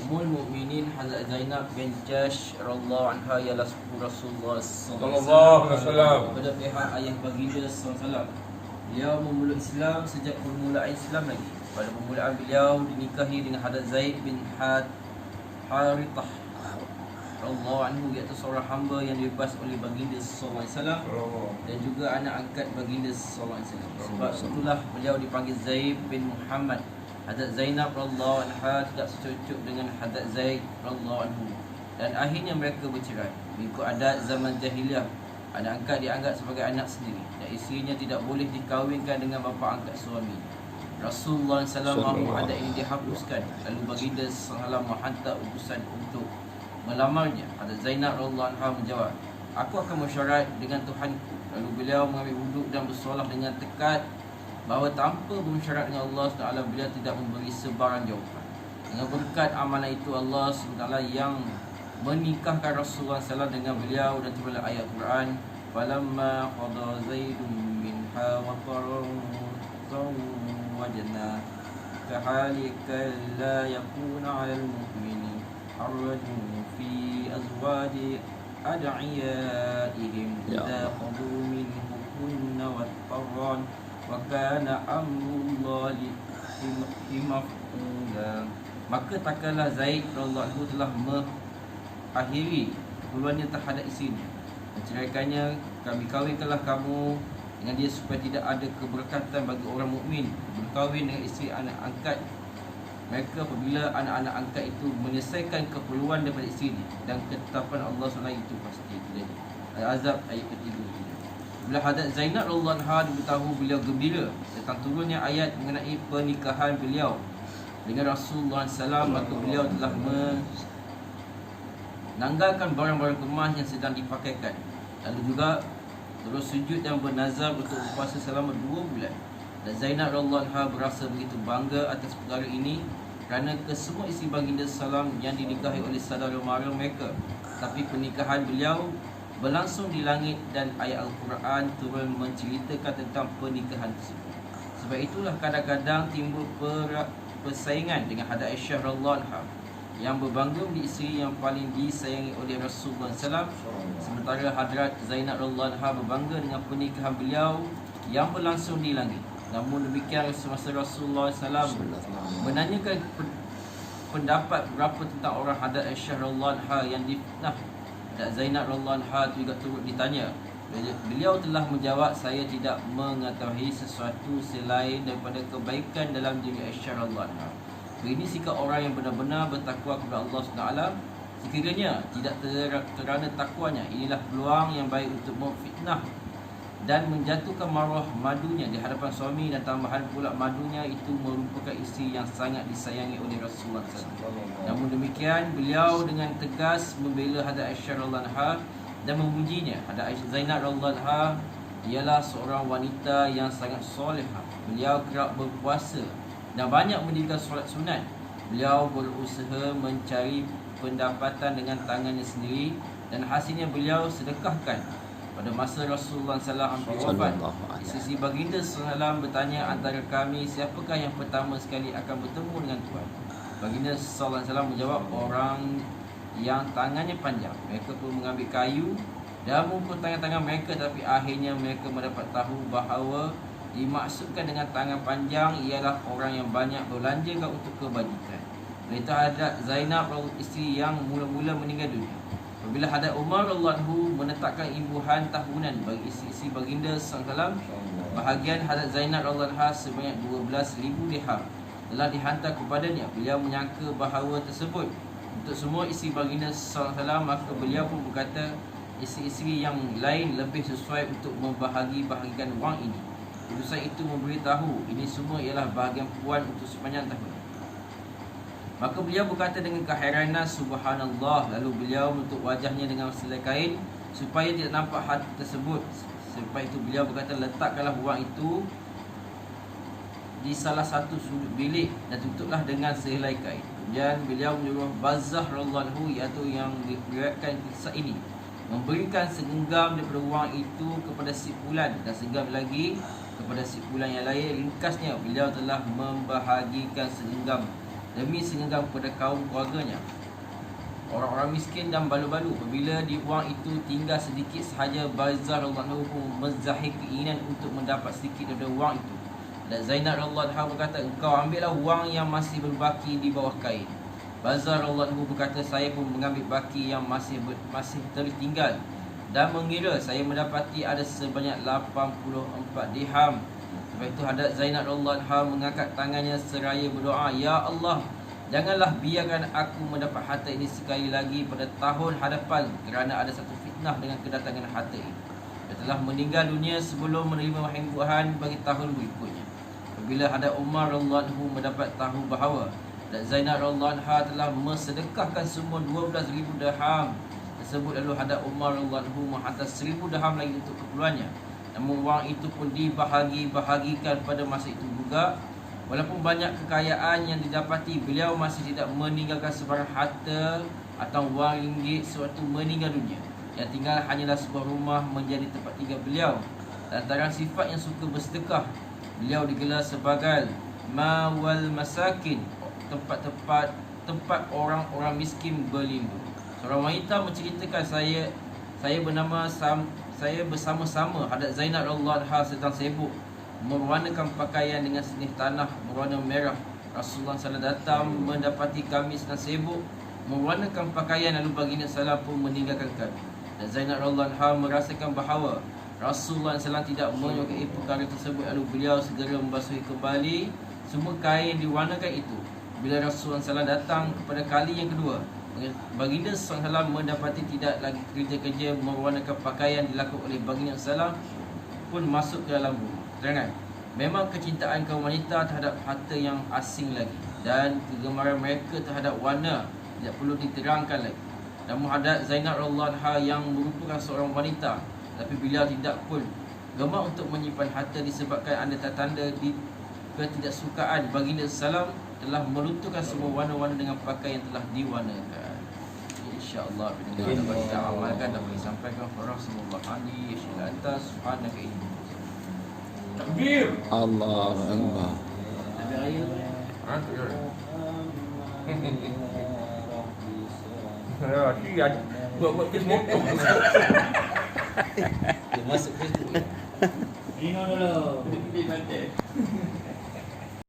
Ummul Mukminin Hazrat Zainab bin Jahsh radhiyallahu anha ialah sepupu Rasulullah sallallahu alaihi wasallam. Pada pihak ayah baginda sallallahu. Beliau memeluk Islam sejak permulaan Islam lagi. Pada permulaan beliau dinikahi dengan Hazrat Zaid bin Harithah radhiyallahu anhu, iaitu seorang hamba yang dibebas oleh baginda sallallahu alaihi wasallam dan juga anak angkat baginda sallallahu alaihi wasallam. Sebab itulah beliau dipanggil Zaid bin Muhammad. Hazrat Zainab radhiyallahu anha tidak secocok dengan Hazrat Zaid radhiyallahu anhu dan akhirnya mereka bercerai. Mengikut adat zaman jahiliah, anak angkat dianggap sebagai anak sendiri dan isterinya tidak boleh dikahwinkan dengan bapa angkat suami. Rasulullah SAW mahu adat ini dihapuskan. Lalu baginda SAW menghantar utusan untuk melamarnya. Hazrat Zainab radhiyallahu anha menjawab, "Aku akan mesyuarat dengan Tuhanku." Lalu beliau mengambil wuduk dan bersolat dengan tekad bahawa tanpa bersyarat dengan Allah SWT, beliau tidak memberi sebarang jawapan. Dengan berkat amalan itu, Allah SWT yang menikahkan Rasulullah SAW dengan beliau dan turunlah ayat Quran, "Falamma qada Zaidun minha wataran zawwajna kahalika la yakuna 'alal mu'minin harajun fi azwaji ad'iyaihim idza qadu minhunna wattaran wa kana amrullahi maf'ula." Maka takkanlah Zaid radhiyallahu anhu telah mengakhiri keperluannya terhadap isterinya, menceraikannya, kami kahwinkanlah kamu dengan dia supaya tidak ada keberkatan bagi orang mukmin berkahwin dengan isteri anak angkat mereka apabila anak-anak angkat itu menyelesaikan keperluan daripada isterinya, dan ketetapan Allah SWT itu pasti terjadi. Al-Azab ayat ketiga. Bila Hazrat Zainab radhiyallahu anha diberitahu, beliau gembira tentang turunnya ayat mengenai pernikahan beliau dengan Rasulullah SAW, maka beliau telah menanggalkan barang-barang kemas yang sedang dipakaikan, lalu juga terus sujud dan bernazar untuk berpuasa selama 2 bulan. Dan Zainab radhiyallahu anha berasa begitu bangga atas perkara ini kerana kesemua isteri baginda SAW yang dinikahi oleh saudara mara mereka. Tapi pernikahan beliau berlangsung di langit dan ayat Al-Quran turun menceritakan tentang pernikahan tersebut. Sebab itulah kadang-kadang timbul persaingan dengan Hazrat Aisyah radhiyallahu anha yang berbangga menjadi isteri yang paling disayangi oleh Rasulullah SAW, sementara Hazrat Zainab radhiyallahu anha berbangga dengan pernikahan beliau yang berlangsung di langit. Namun demikian, semasa Rasulullah SAW menanyakan pendapat berapa tentang orang Hazrat Aisyah radhiyallahu anha yang difitnah, dan Zainab radhiyallahu anha juga turut ditanya. Beliau telah menjawab, "Saya tidak mengetahui sesuatu selain daripada kebaikan dalam diri Aisyah radhiyallahu anha." Ini sikap orang yang benar-benar bertakwa kepada Allah SWT. Sekiranya tidak kerana takwanya, inilah peluang yang baik untuk memfitnah dan menjatuhkan maruah madunya di hadapan suami, dan tambahan pula madunya itu merupakan isteri yang sangat disayangi oleh Rasulullah SAW. Namun demikian, beliau dengan tegas membela Hazrat Aisyah radhiyallahu anha dan memujinya. Hazrat Zainab radhiyallahu anha ialah seorang wanita yang sangat solehah. Beliau kerap berpuasa dan banyak mendirikan solat sunat. Beliau berusaha mencari pendapatan dengan tangannya sendiri, dan hasilnya beliau sedekahkan. Pada masa Rasulullah SAW hampir wafat, isteri baginda SAW bertanya, "Antara kami siapakah yang pertama sekali akan bertemu dengan Tuhan?" Baginda SAW menjawab, "Orang yang tangannya panjang." Mereka pun mengambil kayu dan memukul tangan-tangan mereka, tapi akhirnya mereka mendapat tahu bahawa dimaksudkan dengan tangan panjang ialah orang yang banyak belanjakan untuk kebajikan. Itu Hazrat Zainab, isteri yang mula-mula meninggal dunia. Apabila Hazrat Umar radhiyallahu anhu menetapkan imbuhan tahunan bagi isteri baginda SAW, bahagian Hazrat Zainab radhiyallahu anha sebanyak 12,000 dirham telah dihantar kepadanya. Beliau menyangka bahawa tersebut untuk semua isteri baginda SAW, maka beliau pun berkata isteri-isteri yang lain lebih sesuai untuk membahagikan wang ini. Utusan itu memberitahu ini semua ialah bahagian puan untuk sepanjang tahun. Maka beliau berkata dengan keheranan, "Subhanallah." Lalu beliau menutup wajahnya dengan selai kain supaya tidak nampak hati tersebut. Selepas itu beliau berkata, "Letakkanlah wang itu di salah satu sudut bilik dan tutuplah dengan sehelai kain." Dan beliau menyuruh Bazzah radhiyallahu anhu, iaitu yang diriwayatkan kisah ini, memberikan segenggam daripada wang itu kepada si fulan dan segenggam lagi kepada si fulan yang lain. Ringkasnya, beliau telah membahagikan segenggam demi segenggam pada kaum keluarganya. Orang-orang miskin dan balu-balu, apabila di wang itu tinggal sedikit sahaja, Bazzar radhiyallahu anhu menzahir keinginan untuk mendapat sedikit daripada wang itu. Dan Zainab radhiyallahu anha berkata, engkau ambillah wang yang masih berbaki di bawah kain. Bazzar radhiyallahu anhu berkata, saya pun mengambil baki yang masih tertinggal dan mengira saya mendapati ada sebanyak 84 dirham. Lepas itu Hadrat Zainab radhiyallahu anha mengangkat tangannya seraya berdoa, ya Allah, janganlah biarkan aku mendapat harta ini sekali lagi pada tahun hadapan, kerana ada satu fitnah dengan kedatangan harta ini. Dia telah meninggal dunia sebelum menerima wahyu Tuhan bagi tahun berikutnya. Apabila Hadrat Umar radhiyallahu anhu mendapat tahu bahawa dan Zainab radhiyallahu anha telah bersedekahkan semua 12,000 dirham tersebut, lalu Hadrat Umar radhiyallahu anhu menghantar 1,000 dirham lagi untuk keperluannya. Namun wang itu pun dibahagi-bahagikan pada masa itu juga. Walaupun banyak kekayaan yang didapati, beliau masih tidak meninggalkan sebarang harta atau wang ringgit sewaktu meninggal dunia. Yang tinggal hanyalah sebuah rumah menjadi tempat tinggal beliau. Lantaran sifat yang suka bersedekah, beliau digelar sebagai Mawal Masakin, tempat orang-orang miskin berlindung. Seorang wanita menceritakan, saya bersama-sama Hadrat Zainab radhiyallahu anha sedang sibuk mewarnakan pakaian dengan senih tanah berwarna merah. Rasulullah SAW datang mendapati kami sedang sibuk mewarnakan pakaian, lalu baginda SAW pun meninggalkan kami. Dan Zainab radhiyallahu anha merasakan bahawa Rasulullah SAW tidak menyukai perkara tersebut, lalu beliau segera membasuhi kembali semua kain diwarnakan itu. Bila Rasulullah SAW datang kepada kali yang kedua, baginda SAW mendapati tidak lagi kerja-kerja mewarnakan pakaian dilakukan oleh baginda SAW, pun masuk ke dalam rumah. Jangan, memang kecintaan kaum wanita terhadap harta yang asing lagi, dan kegemaran mereka terhadap warna tidak perlu diterangkan lagi. Namun Hadrat Zainab radhiyallahu anha yang merupakan seorang wanita, tapi beliau tidak pun gemar untuk menyimpan harta disebabkan ada tanda di ketidaksukaan baginda salam telah melunturkan semua warna-warna dengan pakaian yang telah diwarnakan. InsyaAllah bila kita amalkan dan disampaikan kepada Rasulullah Ali Syilata Subhanaka ini. Takbir. Allahu Akbar. Nabi Raya. Ya, buat kes motor. Dia masuk Facebook. Rino dulu. Dia nanti.